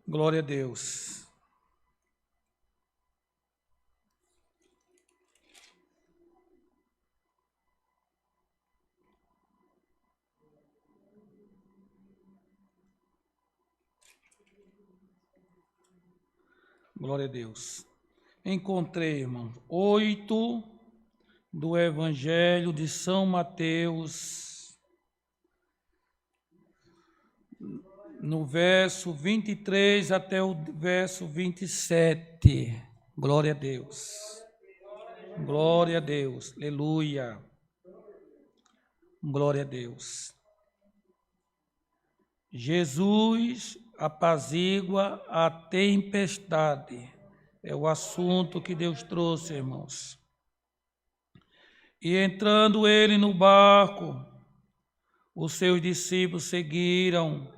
Glória a Deus. Glória a Deus. Encontrei, irmão, 8 do Evangelho de São Mateus, no verso 23 até o verso 27. Glória a Deus. Glória a Deus. Aleluia. Glória a Deus. Jesus apazigua a tempestade. É o assunto que Deus trouxe, irmãos. E entrando ele no barco, os seus discípulos seguiram.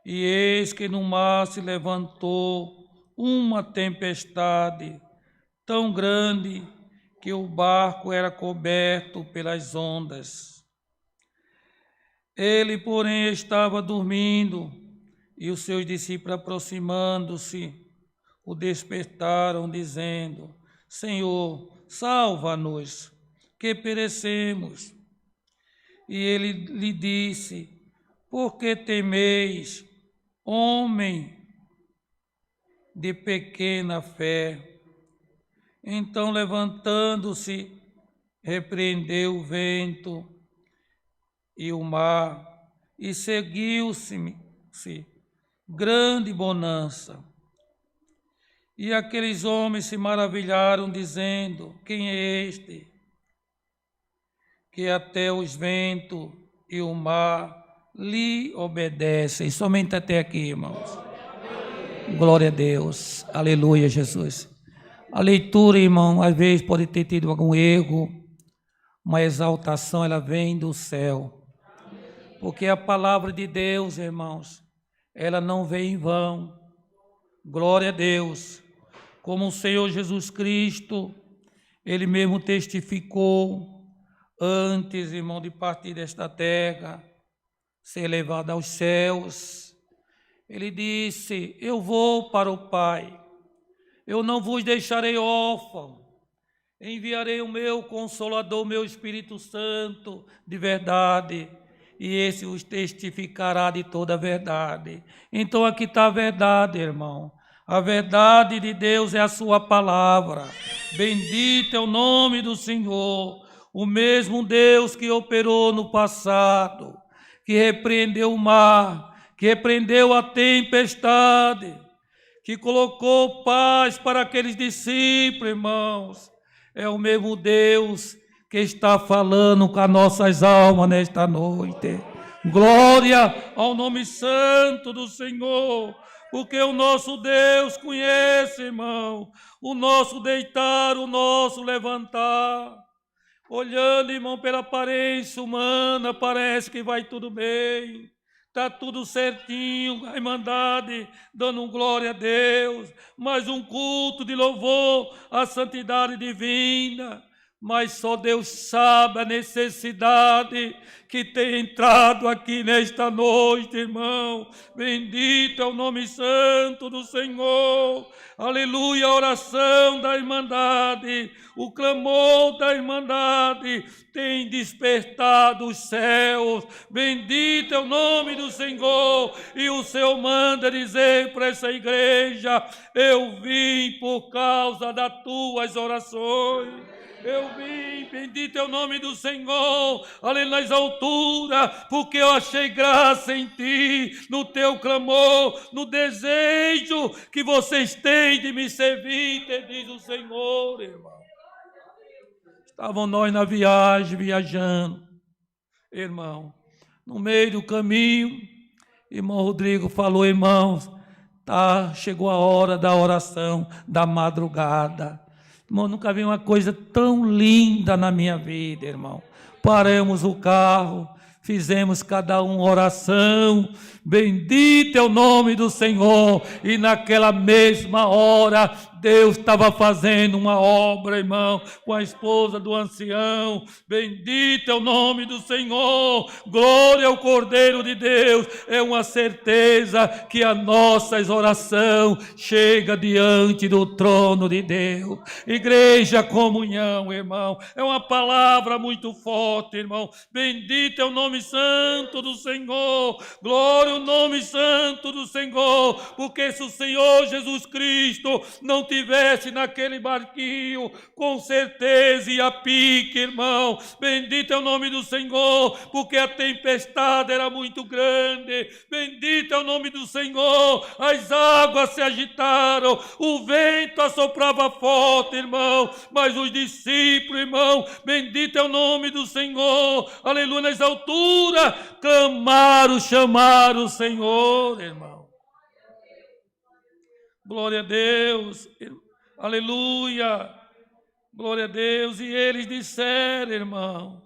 E eis que no mar se levantou uma tempestade tão grande que o barco era coberto pelas ondas. Ele, porém, estava dormindo, e os seus discípulos, aproximando-se, o despertaram, dizendo: Senhor, salva-nos, que perecemos. E ele lhe disse: Por que temeis, homem de pequena fé? Então, levantando-se, repreendeu o vento e o mar, e seguiu-se grande bonança. E aqueles homens se maravilharam, dizendo: Quem é este, que até os ventos e o mar lhe obedecem? Somente até aqui, irmãos. Glória a Deus. Aleluia, Jesus. A leitura, irmão, às vezes pode ter tido algum erro, uma exaltação, ela vem do céu. Porque a palavra de Deus, irmãos, ela não vem em vão. Glória a Deus. Como o Senhor Jesus Cristo, Ele mesmo testificou antes, irmão, de partir desta terra, ser levado aos céus. Ele disse: Eu vou para o Pai, eu não vos deixarei órfão, enviarei o meu Consolador, o meu Espírito Santo de verdade, e esse os testificará de toda a verdade. Então aqui está a verdade, irmão. A verdade de Deus é a sua palavra. Bendito é o nome do Senhor, o mesmo Deus que operou no passado, que repreendeu o mar, que repreendeu a tempestade, que colocou paz para aqueles discípulos, irmãos. É o mesmo Deus que está falando com as nossas almas nesta noite. Glória ao nome santo do Senhor, porque o nosso Deus conhece, irmão, o nosso deitar, o nosso levantar. Olhando, irmão, pela aparência humana, parece que vai tudo bem, está tudo certinho, a irmandade dando glória a Deus, mais um culto de louvor à santidade divina. Mas só Deus sabe a necessidade que tem entrado aqui nesta noite, irmão. Bendito é o nome santo do Senhor. Aleluia, a oração da irmandade, o clamor da irmandade tem despertado os céus. Bendito é o nome do Senhor. E o Senhor manda dizer para essa igreja: eu vim por causa das tuas orações. Eu vim, bendito é o nome do Senhor, ali nas alturas, porque eu achei graça em ti, no teu clamor, no desejo que vocês têm de me servir, diz o Senhor, irmão. Estavam nós na viagem, viajando, irmão, no meio do caminho, irmão Rodrigo falou: irmãos, chegou a hora da oração da madrugada. Irmão, nunca vi uma coisa tão linda na minha vida, irmão. Paramos o carro, fizemos cada um oração, bendito é o nome do Senhor, e naquela mesma hora, Deus estava fazendo uma obra, irmão, com a esposa do ancião, bendito é o nome do Senhor, glória ao Cordeiro de Deus, é uma certeza que a nossa oração chega diante do trono de Deus. Igreja, comunhão, irmão, é uma palavra muito forte, irmão, bendito é o nome santo do Senhor, glória ao nome santo do Senhor, porque se o Senhor Jesus Cristo não tivesse naquele barquinho, com certeza ia pique, irmão, bendito é o nome do Senhor, porque a tempestade era muito grande, bendito é o nome do Senhor, as águas se agitaram, o vento assoprava forte, irmão, mas os discípulos, irmão, bendito é o nome do Senhor, aleluia, nas alturas, clamaram, chamaram o Senhor, irmão. Glória a Deus, aleluia, glória a Deus. E eles disseram, irmão,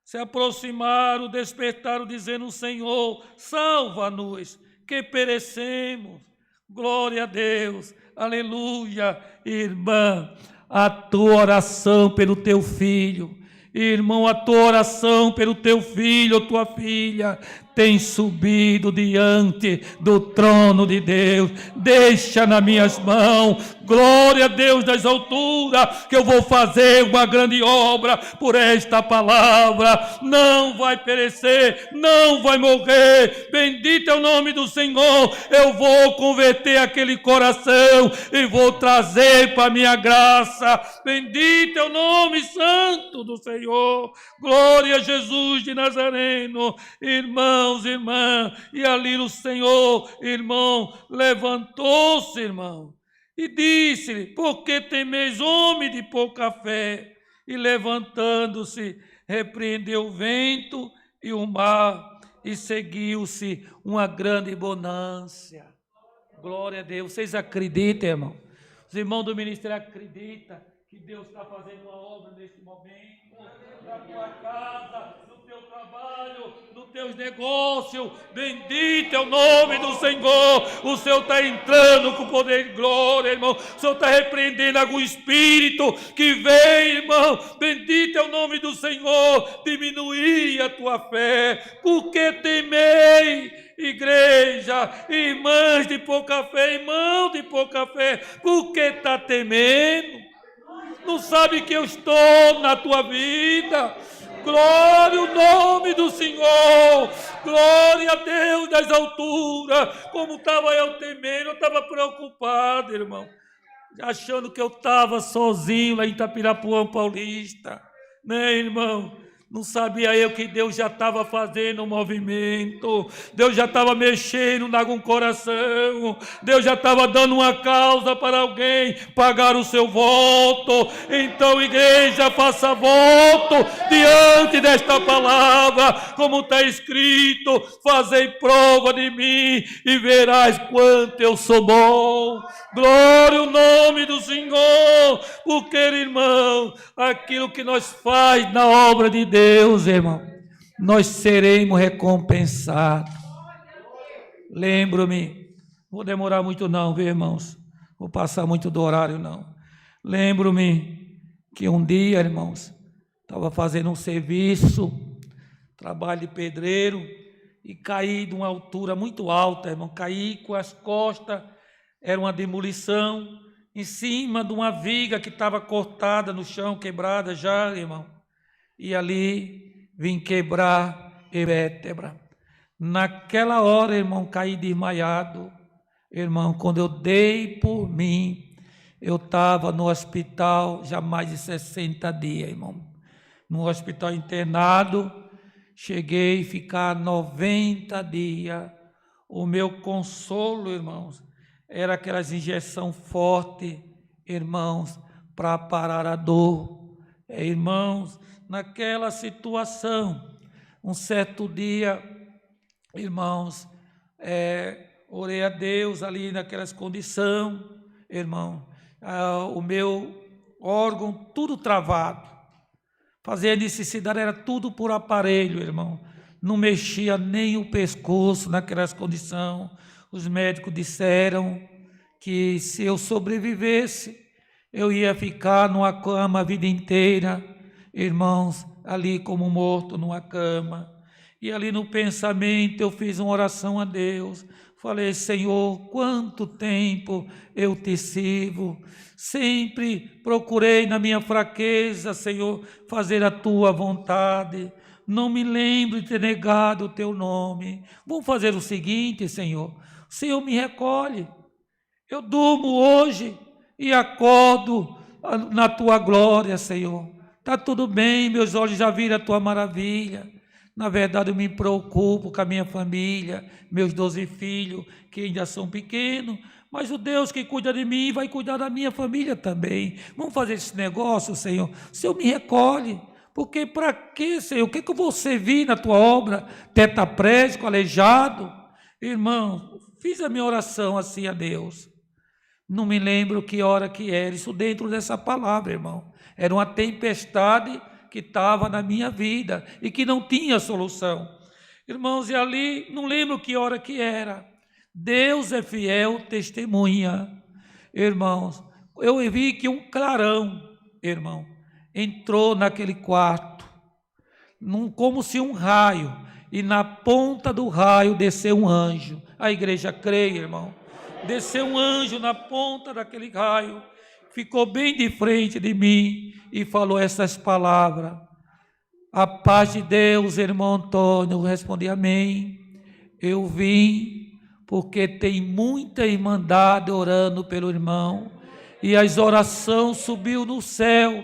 se aproximaram, despertaram, dizendo: Senhor, salva-nos, que perecemos. Glória a Deus, aleluia. Irmã, a tua oração pelo teu filho, irmão, a tua oração pelo teu filho ou tua filha tem subido diante do trono de Deus. Deixa nas minhas mãos, glória a Deus das alturas, que eu vou fazer uma grande obra por esta palavra. Não vai perecer, não vai morrer, bendito é o nome do Senhor. Eu vou converter aquele coração e vou trazer para a minha graça, bendito é o nome santo do Senhor. Glória a Jesus de Nazareno. Irmãos, irmãs, e ali o Senhor, irmão, levantou-se, irmão, e disse-lhe: por que temeis, homem de pouca fé? E levantando-se, repreendeu o vento e o mar, e seguiu-se uma grande bonança. Glória a Deus. Vocês acreditam, irmão? Os irmãos do ministério acreditam que Deus está fazendo uma obra neste momento, na tua casa, no teu trabalho, nos teus negócios. Bendito é o nome do Senhor. O Senhor está entrando com poder e glória, irmão. O Senhor está repreendendo algum espírito que vem, irmão. Bendito é o nome do Senhor. Diminuir a tua fé, porque temei. Igreja, irmãs de pouca fé, irmão de pouca fé, por que está temendo? Não sabe que eu estou na tua vida? Glória ao nome do Senhor, glória a Deus das alturas. Como estava eu temendo, eu estava preocupado, irmão, achando que eu estava sozinho lá em Itapirapuã Paulista, né, irmão? Não sabia eu que Deus já estava fazendo um movimento, Deus já estava mexendo em algum coração, Deus já estava dando uma causa para alguém pagar o seu voto. Então, igreja, faça voto diante desta palavra, como está escrito: fazei prova de mim e verás quanto eu sou bom. Glória ao nome do Senhor, porque, irmão, aquilo que nós faz na obra de Deus, irmão, nós seremos recompensados. Lembro-me, vou demorar muito não, viu, irmãos? Vou passar muito do horário não. Lembro-me que um dia, irmãos, estava fazendo um serviço, trabalho de pedreiro, e caí de uma altura muito alta, irmão, caí com as costas. Era uma demolição em cima de uma viga que estava cortada no chão, quebrada já, irmão. E ali vim quebrar a vértebra. Naquela hora, irmão, caí desmaiado. Irmão, quando eu dei por mim, eu estava no hospital já mais de 60 dias, irmão. No hospital internado, cheguei a ficar 90 dias. O meu consolo, irmãos, era aquelas injeções fortes, irmãos, para parar a dor. Irmãos, naquela situação, um certo dia, irmãos, orei a Deus ali naquelas condições, irmão, o meu órgão tudo travado, fazer a necessidade era tudo por aparelho, irmão, não mexia nem o pescoço naquelas condições. Os médicos disseram que se eu sobrevivesse, eu ia ficar numa cama a vida inteira, irmãos, ali como morto numa cama. E ali no pensamento eu fiz uma oração a Deus. Falei: Senhor, quanto tempo eu te sirvo, sempre procurei na minha fraqueza, Senhor, fazer a tua vontade. Não me lembro de ter negado o teu nome. Vamos fazer o seguinte, Senhor. O Senhor me recolhe. Eu durmo hoje e acordo na tua glória, Senhor. Está tudo bem, meus olhos já viram a tua maravilha. Na verdade, eu me preocupo com a minha família, meus 12 filhos, que ainda são pequenos, mas o Deus que cuida de mim vai cuidar da minha família também. Vamos fazer esse negócio, Senhor. O Senhor me recolhe. Porque para quê, Senhor? O que eu vou servir na tua obra? Tetraplégico, aleijado? Irmão, fiz a minha oração assim a Deus. Não me lembro que hora que era, isso dentro dessa palavra, irmão. Era uma tempestade que estava na minha vida e que não tinha solução. Irmãos, e ali, não lembro que hora que era. Deus é fiel, testemunha. Irmãos, eu vi que um clarão, irmão, entrou naquele quarto, como se um raio, e na ponta do raio desceu um anjo. A igreja crê, irmão. Desceu um anjo na ponta daquele raio, ficou bem de frente de mim e falou essas palavras: a paz de Deus, irmão Antônio. Eu respondi: amém. Eu vim porque tem muita irmandade orando pelo irmão, e as orações subiu no céu,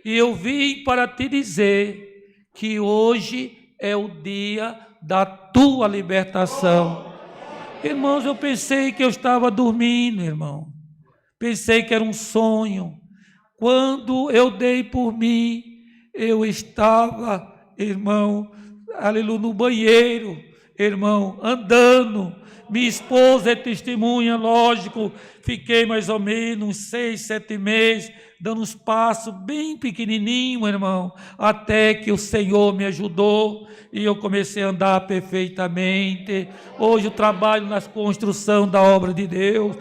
e eu vim para te dizer que hoje é o dia da tua libertação. Irmãos, eu pensei que eu estava dormindo, irmão. Pensei que era um sonho. Quando eu dei por mim, eu estava, irmão, aleluia, no banheiro, irmão, andando. Minha esposa é testemunha, lógico. Fiquei mais ou menos uns 6, 7 meses, dando uns passos bem pequenininho, irmão, até que o Senhor me ajudou e eu comecei a andar perfeitamente. Hoje eu trabalho na construção da obra de Deus.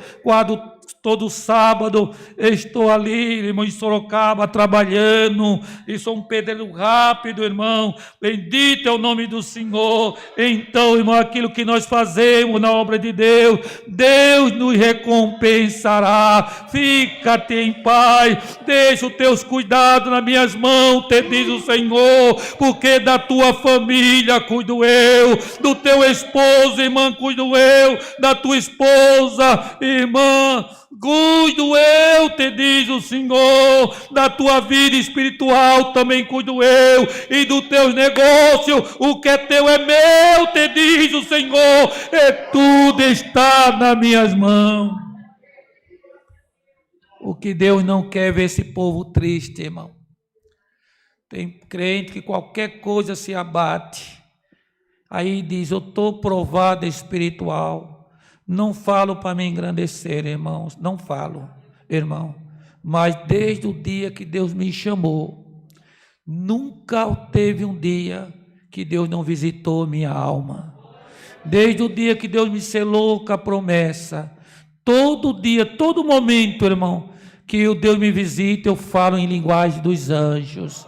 Todo sábado estou ali, irmão, em Sorocaba, trabalhando, e sou um pedreiro rápido, irmão. Bendito é o nome do Senhor. Então, irmão, aquilo que nós fazemos na obra de Deus, Deus nos recompensará. Fica-te em paz, deixa os teus cuidados nas minhas mãos, te diz o Senhor, porque da tua família cuido eu, do teu esposo, irmã, cuido eu, da tua esposa, irmã, cuido eu, te diz o Senhor, da tua vida espiritual também cuido eu, e dos teus negócios, o que é teu é meu, te diz o Senhor, e tudo está nas minhas mãos. O que Deus não quer é ver esse povo triste, irmão. Tem crente que qualquer coisa se abate, aí diz: eu estou provado espiritual. Não falo para me engrandecer, irmãos, não falo, irmão, mas desde o dia que Deus me chamou, nunca teve um dia que Deus não visitou minha alma. Desde o dia que Deus me selou com a promessa, todo dia, todo momento, irmão, que o Deus me visita, eu falo em linguagem dos anjos.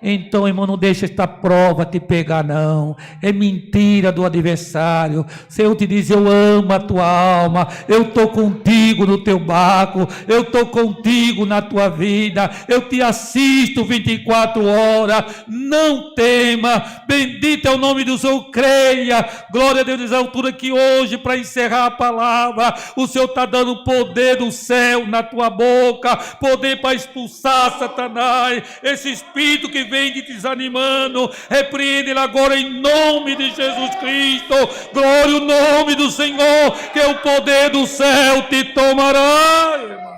Então, irmão, não deixa esta prova te pegar, não. É mentira do adversário. Senhor te diz: eu amo a tua alma, eu estou contigo no teu barco, eu estou contigo na tua vida, eu te assisto 24 horas, não tema, bendito é o nome do Senhor, creia. Glória a Deus nas alturas, que hoje, para encerrar a palavra, o Senhor está dando poder do céu na tua boca, poder para expulsar Satanás, esse espírito que vem te desanimando, repreende ele agora em nome de Jesus Cristo. Glória ao nome do Senhor, que o poder do céu te tomará, irmão.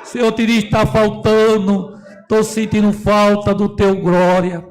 Senhor te diz: está faltando, estou sentindo falta do teu glória,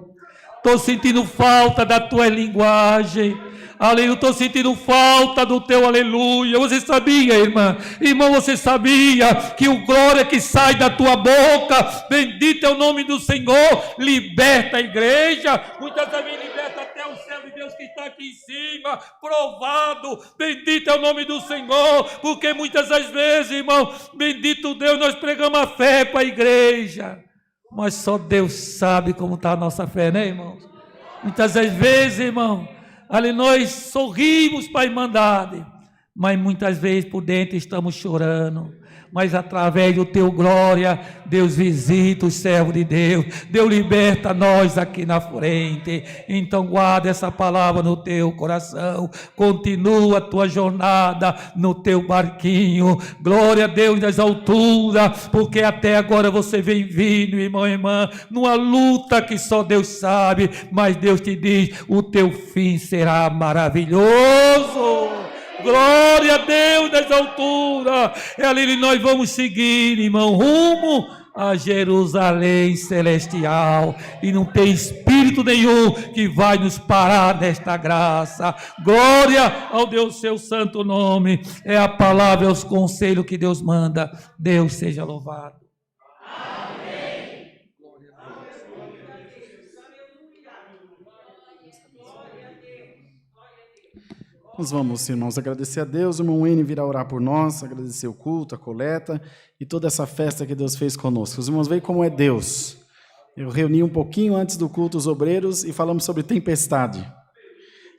estou sentindo falta da tua linguagem, aleluia, estou sentindo falta do teu aleluia. Você sabia, irmã? Irmão, você sabia que o glória que sai da tua boca, bendito é o nome do Senhor, liberta a igreja. Muitas vezes liberta até o servo de Deus que está aqui em cima, provado, bendito é o nome do Senhor, porque muitas das vezes, irmão, bendito Deus, nós pregamos a fé para a igreja, mas só Deus sabe como está a nossa fé, né, irmãos? Muitas das vezes, irmão, ali nós sorrimos para a Irmandade, mas muitas vezes por dentro estamos chorando. Mas através do teu glória, Deus visita os servos de Deus, Deus liberta nós aqui na frente. Então guarda essa palavra no teu coração, continua a tua jornada no teu barquinho. Glória a Deus nas alturas, porque até agora você vem vindo, irmão e irmã, numa luta que só Deus sabe, mas Deus te diz, o teu fim será maravilhoso. Glória a Deus nas alturas. É ali que nós vamos seguir, irmão, rumo a Jerusalém celestial. E não tem espírito nenhum que vai nos parar nesta graça. Glória ao Deus, seu santo nome. É a palavra, é os conselhos que Deus manda. Deus seja louvado. Nós vamos, irmãos, agradecer a Deus. O irmão Wayne virá orar por nós, agradecer o culto, a coleta e toda essa festa que Deus fez conosco. Os irmãos veem como é Deus. Eu reuni um pouquinho antes do culto os obreiros e falamos sobre tempestade.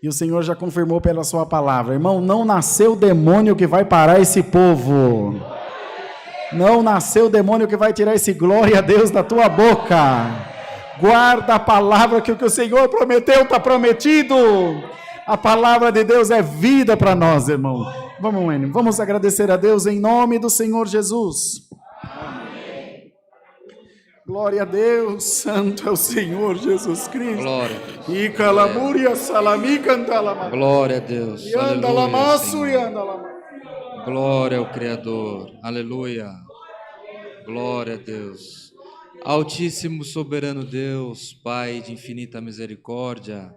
E o Senhor já confirmou pela sua palavra. Irmão, não nasceu demônio que vai parar esse povo. Não nasceu demônio que vai tirar esse glória a Deus da tua boca. Guarda a palavra que o que o Senhor prometeu está prometido. A palavra de Deus é vida para nós, irmão. Vamos agradecer a Deus em nome do Senhor Jesus. Amém. Glória a Deus, santo é o Senhor Jesus Cristo. Glória a Deus. E calamúria salami cantalama. Glória a Deus. E anda lamaço e anda lama. Glória ao Criador. Aleluia. Glória a Deus. Altíssimo soberano Deus, Pai de infinita misericórdia,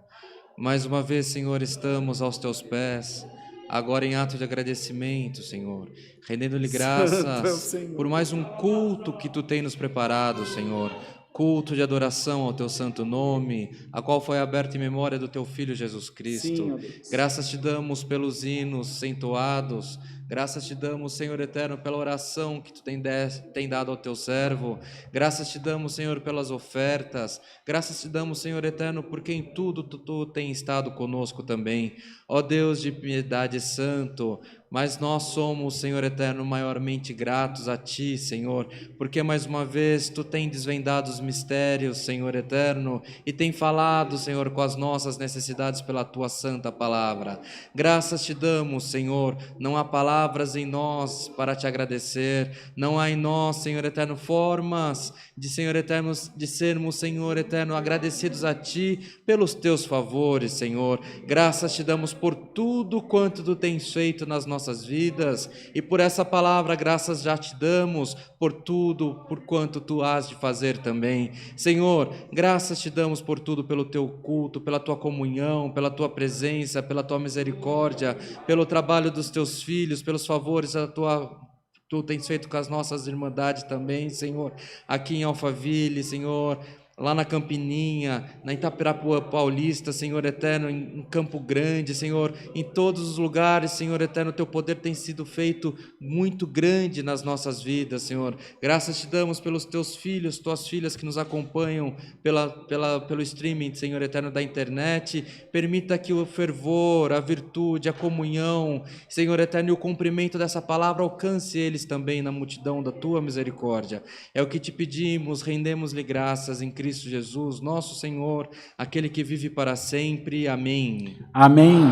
mais uma vez, Senhor, estamos aos teus pés, agora em ato de agradecimento, Senhor, rendendo-lhe graças por mais um culto que tu tens nos preparado, Senhor, culto de adoração ao teu santo nome, a qual foi aberto em memória do teu Filho Jesus Cristo. Graças te damos pelos hinos entoados, graças te damos, Senhor eterno, pela oração que tu tem dado ao teu servo. Graças te damos, Senhor, pelas ofertas. Graças te damos, Senhor eterno, porque em tudo tu tem estado conosco também. Ó Deus de piedade santo, mas nós somos, Senhor eterno, maiormente gratos a Ti, Senhor, porque mais uma vez Tu tem desvendado os mistérios, Senhor eterno, e tem falado, Senhor, com as nossas necessidades pela Tua santa palavra. Graças te damos, Senhor, não há palavras em nós para Te agradecer, não há em nós, Senhor eterno, formas de, Senhor eterno, de sermos, Senhor eterno, agradecidos a Ti pelos Teus favores, Senhor. Graças te damos por tudo quanto Tu tens feito nas nossas vidas, e por essa palavra graças já te damos por tudo, por quanto tu has de fazer também. Senhor, graças te damos por tudo, pelo teu culto, pela tua comunhão, pela tua presença, pela tua misericórdia, pelo trabalho dos teus filhos, pelos favores da tu tens feito com as nossas irmandades também, Senhor, aqui em Alphaville, Senhor, lá na Campininha, na Itapirapuã Paulista, Senhor eterno, em Campo Grande, Senhor, em todos os lugares, Senhor eterno, Teu poder tem sido feito muito grande nas nossas vidas, Senhor. Graças te damos pelos Teus filhos, Tuas filhas que nos acompanham pelo streaming, Senhor eterno, da internet. Permita que o fervor, a virtude, a comunhão, Senhor eterno, e o cumprimento dessa palavra alcance eles também na multidão da Tua misericórdia. É o que te pedimos, rendemos-lhe graças em Cristo Jesus, nosso Senhor, aquele que vive para sempre. Amém. Amém.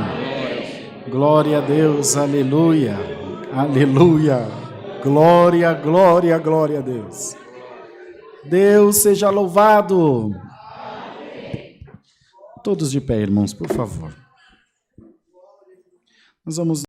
Glória a Deus, aleluia, aleluia, glória, glória, glória a Deus. Deus seja louvado. Todos de pé, irmãos, por favor. Nós vamos